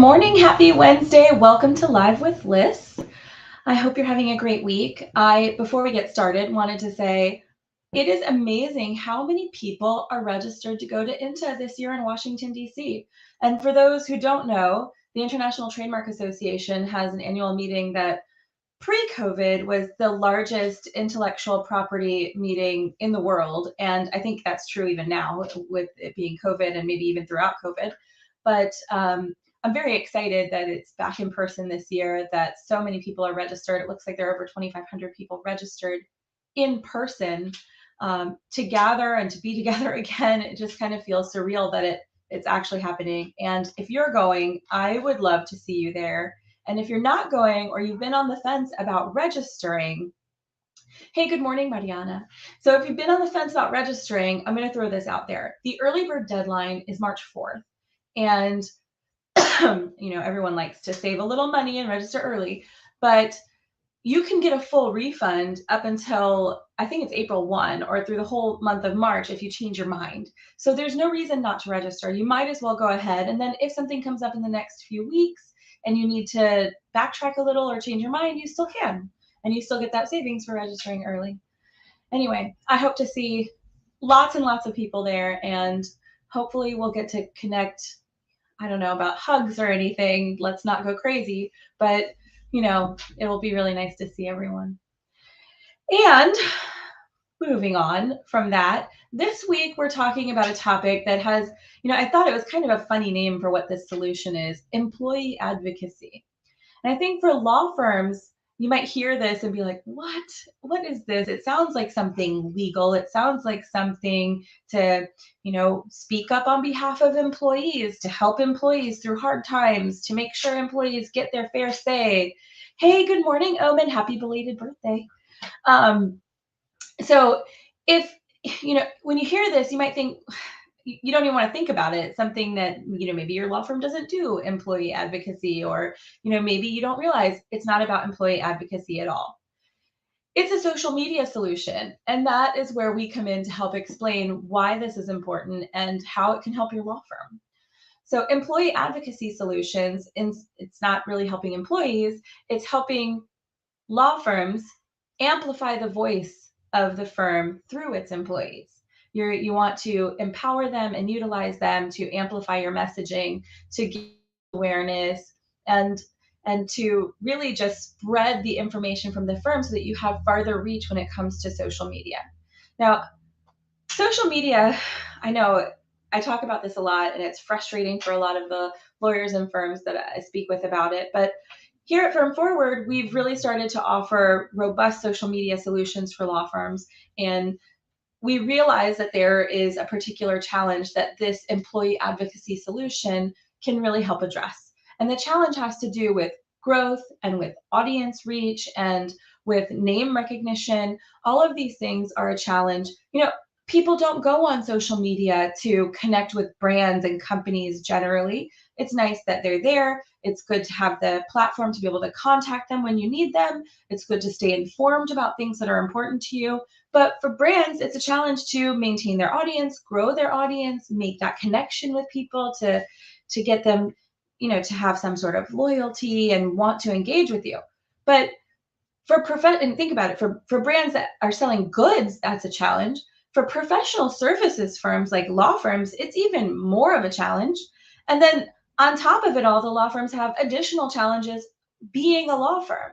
morning. Happy Wednesday. Welcome to Live with Liz. I hope you're having a great week. Before we get started, wanted to say it is amazing how many people are registered to go to INTA this year in Washington, D.C. And for those who don't know, the International Trademark Association has an annual meeting that pre-COVID was the largest intellectual property meeting in the world. And I think that's true even now with it being COVID and maybe even throughout COVID. But I'm very excited that it's back in person this year, that so many people are registered. It looks like there are over 2,500 people registered in person to gather and to be together again. It just kind of feels surreal that it's actually happening. And if you're going, I would love to see you there. And if you're not going or you've been on the fence about registering, hey, good morning, Mariana. So if you've been on the fence about registering, I'm going to throw this out there. The early bird deadline is March 4th. And everyone likes to save a little money and register early, but you can get a full refund up until, I think it's April 1 or through the whole month of March if you change your mind. So there's no reason not to register. You might as well go ahead. And then if something comes up in the next few weeks and you need to backtrack a little or change your mind, you still can. And you still get that savings for registering early. Anyway, I hope to see lots and lots of people there, and hopefully we'll get to connect. I don't know about hugs or anything. Let's not go crazy, but it'll be really nice to see everyone. And moving on from that, this week we're talking about a topic that has, I thought it was kind of a funny name for what this solution is: employee advocacy. And I think for law firms, you might hear this and be like, what? What is this? It sounds like something legal. It sounds like something to, speak up on behalf of employees, to help employees through hard times, to make sure employees get their fair say. Hey, good morning, Omen. Happy belated birthday. So if, when you hear this, you might think, you don't even want to think about it. It's something that, maybe your law firm doesn't do employee advocacy, or, maybe you don't realize it's not about employee advocacy at all. It's a social media solution. And that is where we come in to help explain why this is important and how it can help your law firm. So employee advocacy solutions, it's not really helping employees, it's helping law firms amplify the voice of the firm through its employees. You want to empower them and utilize them to amplify your messaging, to give awareness, and to really just spread the information from the firm so that you have farther reach when it comes to social media. Now, social media, I know I talk about this a lot, and it's frustrating for a lot of the lawyers and firms that I speak with about it, but here at Firm Forward, we've really started to offer robust social media solutions for law firms, and we realize that there is a particular challenge that this employee advocacy solution can really help address. And the challenge has to do with growth and with audience reach and with name recognition. All of these things are a challenge. People don't go on social media to connect with brands and companies generally. It's nice that they're there. It's good to have the platform to be able to contact them when you need them. It's good to stay informed about things that are important to you. But for brands, it's a challenge to maintain their audience, grow their audience, make that connection with people to get them, to have some sort of loyalty and want to engage with you. But and think about it, for brands that are selling goods, that's a challenge. For professional services firms like law firms, it's even more of a challenge. And then on top of it all, the law firms have additional challenges being a law firm.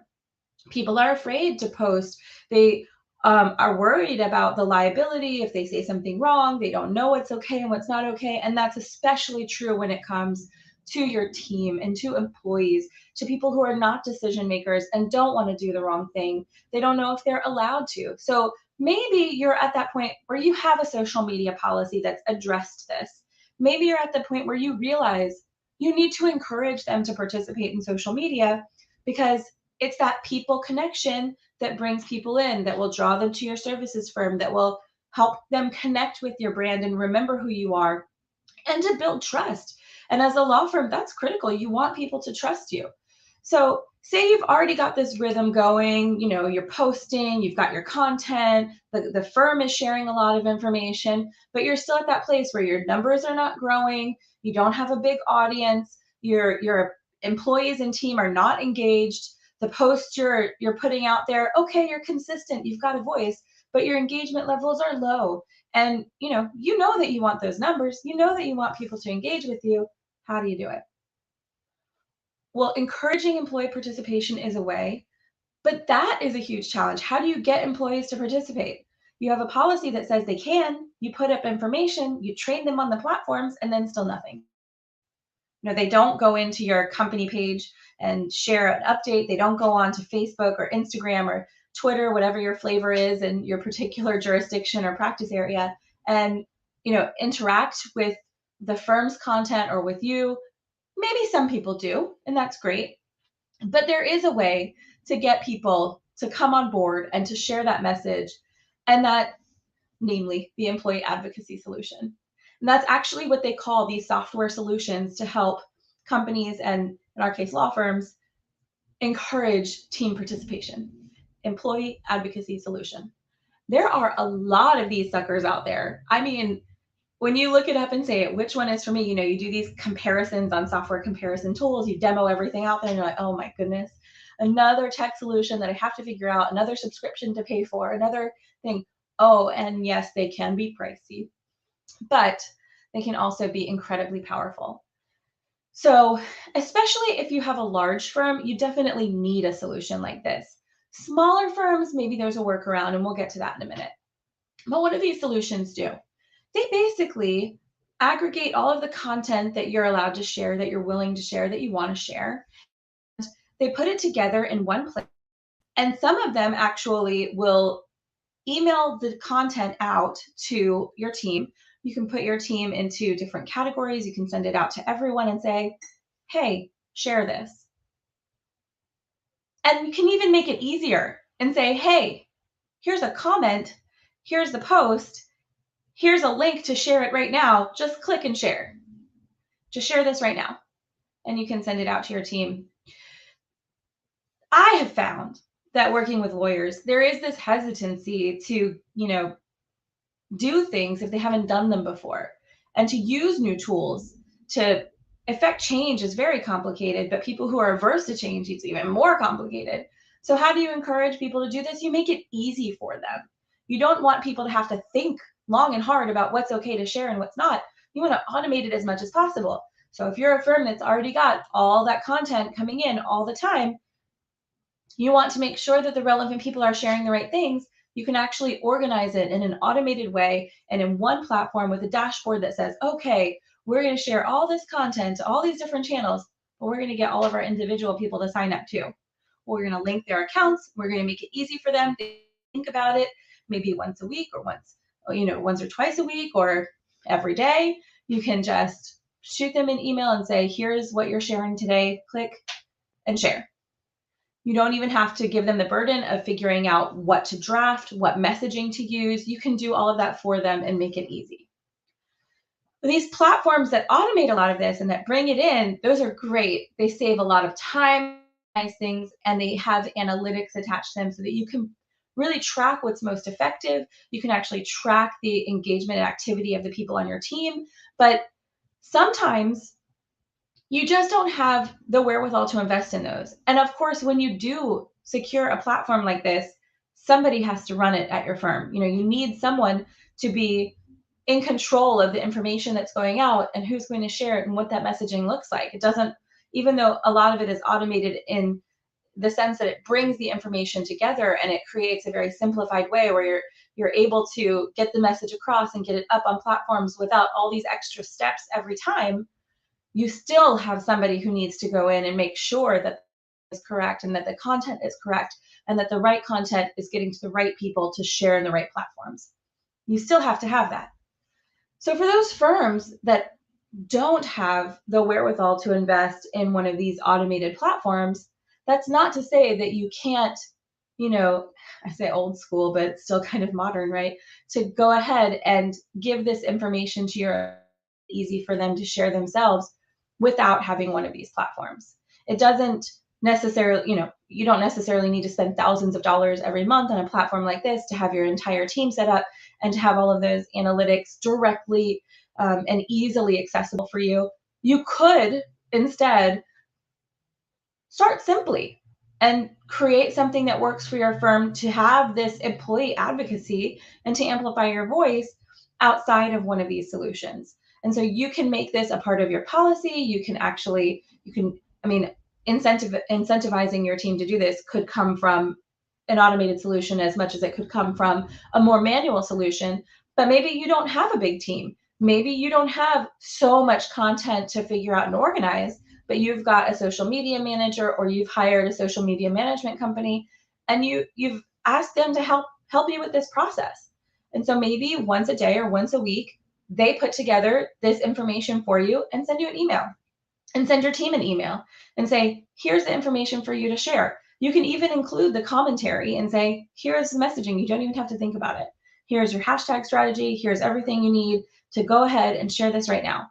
People are afraid to post. They are worried about the liability. If they say something wrong, they don't know what's okay and what's not okay. And that's especially true when it comes to your team and to employees, to people who are not decision makers and don't want to do the wrong thing. They don't know if they're allowed to. So maybe you're at that point where you have a social media policy that's addressed this. Maybe you're at the point where you realize you need to encourage them to participate in social media, because it's that people connection that brings people in, that will draw them to your services firm, that will help them connect with your brand and remember who you are, and to build trust. And as a law firm, that's critical. You want people to trust you. So say you've already got this rhythm going, you're posting, you've got your content, the firm is sharing a lot of information, but you're still at that place where your numbers are not growing, you don't have a big audience, you're employees and team are not engaged. The posts you're putting out there, okay, you're consistent, you've got a voice, but your engagement levels are low. And you know that you want those numbers, you know that you want people to engage with you. How do you do it? Well, encouraging employee participation is a way, but that is a huge challenge. How do you get employees to participate? You have a policy that says they can, you put up information, you train them on the platforms, and then still nothing. They don't go into your company page and share an update. They don't go on to Facebook or Instagram or Twitter, whatever your flavor is in your particular jurisdiction or practice area, and interact with the firm's content or with you. Maybe some people do, and that's great. But there is a way to get people to come on board and to share that message, and that, namely, the employee advocacy solution. And that's actually what they call these software solutions to help companies, and in our case, law firms, encourage team participation. Employee advocacy solution. There are a lot of these suckers out there. I mean, when you look it up and say which one is for me, you do these comparisons on software comparison tools, you demo everything out there, and you're like, oh my goodness, another tech solution that I have to figure out, another subscription to pay for, another thing. Oh, and yes, they can be pricey, but they can also be incredibly powerful. So, especially if you have a large firm, you definitely need a solution like this. Smaller firms, maybe there's a workaround, and we'll get to that in a minute. But what do these solutions do? They basically aggregate all of the content that you're allowed to share, that you're willing to share, that you want to share. They put it together in one place. And some of them actually will email the content out to your team. You can put your team into different categories. You can send it out to everyone and say, hey, share this. And you can even make it easier and say, hey, here's a comment, here's the post, here's a link to share it right now. Just click and share. Just share this right now. And you can send it out to your team. I have found that working with lawyers, there is this hesitancy to, do things if they haven't done them before. And to use new tools to affect change is very complicated, but people who are averse to change, it's even more complicated. So how do you encourage people to do this? You make it easy for them. You don't want people to have to think long and hard about what's okay to share and what's not. You want to automate it as much as possible. So if you're a firm that's already got all that content coming in all the time, you want to make sure that the relevant people are sharing the right things. You can actually organize it in an automated way and in one platform with a dashboard that says, okay, we're going to share all this content to all these different channels, but we're going to get all of our individual people to sign up too. We're going to link their accounts. We're going to make it easy for them to think about it, maybe once a week or once or twice a week or every day. You can just shoot them an email and say, here's what you're sharing today, click and share. You don't even have to give them the burden of figuring out what to draft, what messaging to use. You can do all of that for them and make it easy. These platforms that automate a lot of this and that bring it in, those are great. They save a lot of time, nice things, and they have analytics attached to them so that you can really track what's most effective. You can actually track the engagement and activity of the people on your team. But sometimes you just don't have the wherewithal to invest in those. And of course, when you do secure a platform like this, somebody has to run it at your firm. You need someone to be in control of the information that's going out and who's going to share it and what that messaging looks like. It doesn't, even though a lot of it is automated in the sense that it brings the information together and it creates a very simplified way where you're able to get the message across and get it up on platforms without all these extra steps every time. You still have somebody who needs to go in and make sure that is correct and that the content is correct and that the right content is getting to the right people to share in the right platforms. You still have to have that. So for those firms that don't have the wherewithal to invest in one of these automated platforms, that's not to say that you can't, I say old school, but it's still kind of modern, right? To go ahead and give this information to your easy for them to share themselves without having one of these platforms. It doesn't necessarily, you don't necessarily need to spend thousands of dollars every month on a platform like this to have your entire team set up and to have all of those analytics directly and easily accessible for you. You could instead start simply and create something that works for your firm to have this employee advocacy and to amplify your voice outside of one of these solutions. And so you can make this a part of your policy. I mean, incentivizing your team to do this could come from an automated solution as much as it could come from a more manual solution. But maybe you don't have a big team. Maybe you don't have so much content to figure out and organize, but you've got a social media manager or you've hired a social media management company and you've asked them to help you with this process. And so maybe once a day or once a week, they put together this information for you and send you an email and send your team an email and say, here's the information for you to share. You can even include the commentary and say, here's the messaging. You don't even have to think about it. Here's your hashtag strategy. Here's everything you need to go ahead and share this right now.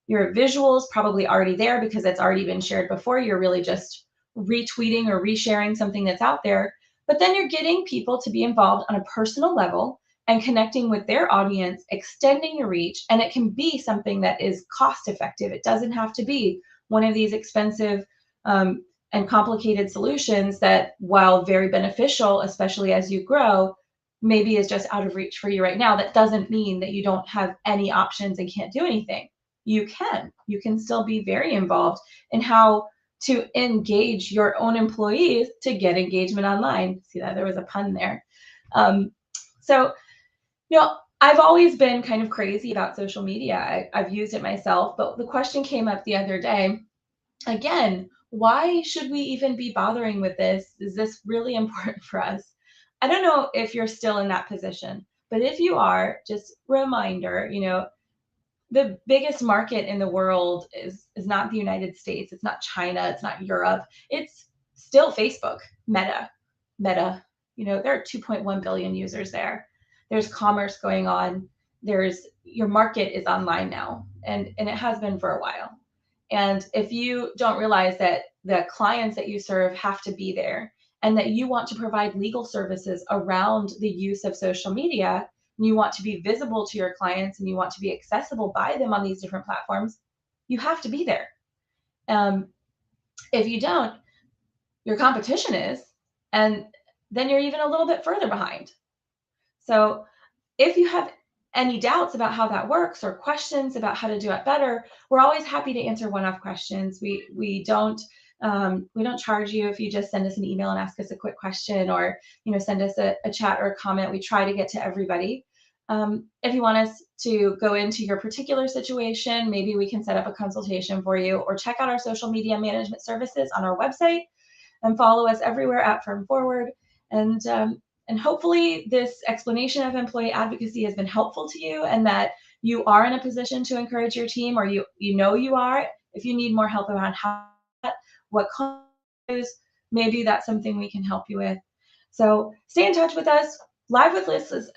Your visuals probably already there because it's already been shared before. You're really just retweeting or resharing something that's out there. But then you're getting people to be involved on a personal level and connecting with their audience, extending your reach. And it can be something that is cost effective. It doesn't have to be one of these expensive and complicated solutions that, while very beneficial, especially as you grow, maybe is just out of reach for you right now. That doesn't mean that you don't have any options and can't do anything. You can still be very involved in how to engage your own employees to get engagement online. See that there was a pun there. So I've always been kind of crazy about social media. I've used it myself, but the question came up the other day. Again, why should we even be bothering with this? Is this really important for us? I don't know if you're still in that position, but if you are, just reminder, the biggest market in the world is not the United States, it's not China, it's not Europe, it's still Facebook, Meta. There are 2.1 billion users there. There's commerce going on. There's Your market is online now, and it has been for a while. And if you don't realize that the clients that you serve have to be there and that you want to provide legal services around the use of social media, and you want to be visible to your clients and you want to be accessible by them on these different platforms, you have to be there. If you don't, your competition is, and then you're even a little bit further behind. So if you have any doubts about how that works or questions about how to do it better, we're always happy to answer one-off questions. We don't charge you if you just send us an email and ask us a quick question, or send us a chat or a comment. We try to get to everybody. If you want us to go into your particular situation, maybe we can set up a consultation for you, or check out our social media management services on our website and follow us everywhere at Firm Forward. And hopefully this explanation of employee advocacy has been helpful to you, and that you are in a position to encourage your team, or you are. If you need more help around how, what causes, maybe that's something we can help you with. So stay in touch with us. Live with Liz is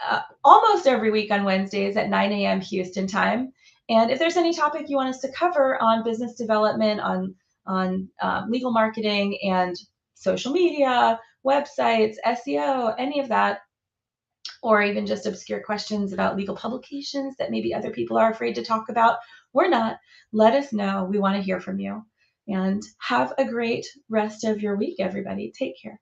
almost every week on Wednesdays at 9 a.m. Houston time. And if there's any topic you want us to cover on business development, on legal marketing and social media, websites, SEO, any of that, or even just obscure questions about legal publications that maybe other people are afraid to talk about, we're not, let us know. We want to hear from you. And have a great rest of your week, everybody. Take care.